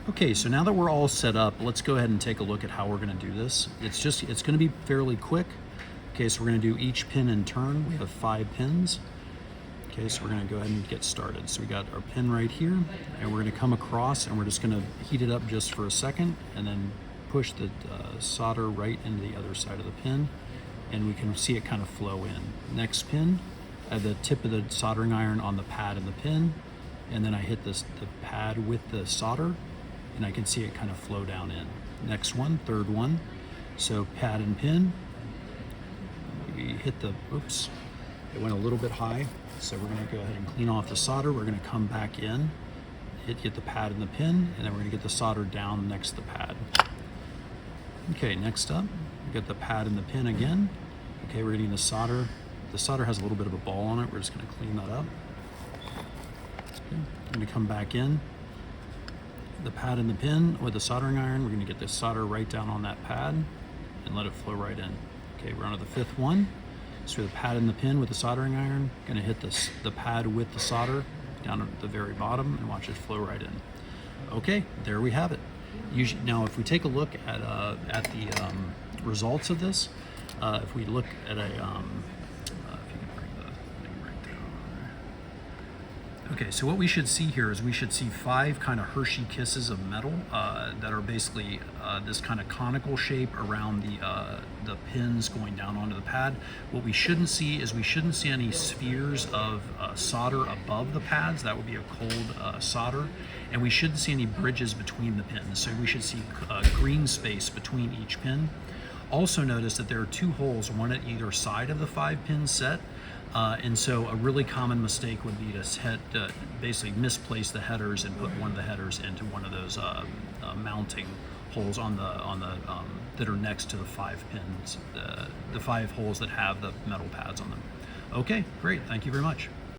Okay, so now that we're all set up, let's go ahead and take a look at how we're going to do this. It's going to be fairly quick. Okay, so we're going to do each pin in turn. We have 5 pins. Okay, so we're going to go ahead and get started. So we got our pin right here, and we're going to come across, and we're just going to heat it up just for a second, and then push the solder right into the other side of the pin, and we can see it kind of flow in. Next pin, I have the tip of the soldering iron on the pad and the pin, and then I hit the pad with the solder, and I can see it kind of flow down in. Next one, third one, so pad and pin, we hit the, oops, it went a little bit high, so we're going to go ahead and clean off the solder. We're going to come back in, get the pad and the pin, and then we're going to get the solder down next to the pad. Okay, next up, we got the pad and the pin again. Okay, we're getting the solder. The solder has a little bit of a ball on it. We're just going to clean that up. Okay, I'm going to come back in, the pad and the pin with the soldering iron. We're going to get the solder right down on that pad and let it flow right in. Okay, we're on to the 5th one. So the pad and the pin with the soldering iron. Going to hit the pad with the solder down at the very bottom and watch it flow right in. Okay, there we have it. Now, if we take a look at the results of this, if we look at a, if you can bring the thing right down. Okay, so what we should see here is we should see 5 kind of Hershey kisses of metal that are basically this kind of conical shape around the pins going down onto the pad. What we shouldn't see is we shouldn't see any spheres of solder above the pads. That would be a cold solder. And we shouldn't see any bridges between the pins. So we should see green space between each pin. Also notice that there are 2 holes, one at either side of the 5-pin set. And so a really common mistake would be to basically misplace the headers and put one of the headers into one of those mounting holes on the that are next to the 5 pins, the 5 holes that have the metal pads on them. Okay, great. Thank you very much.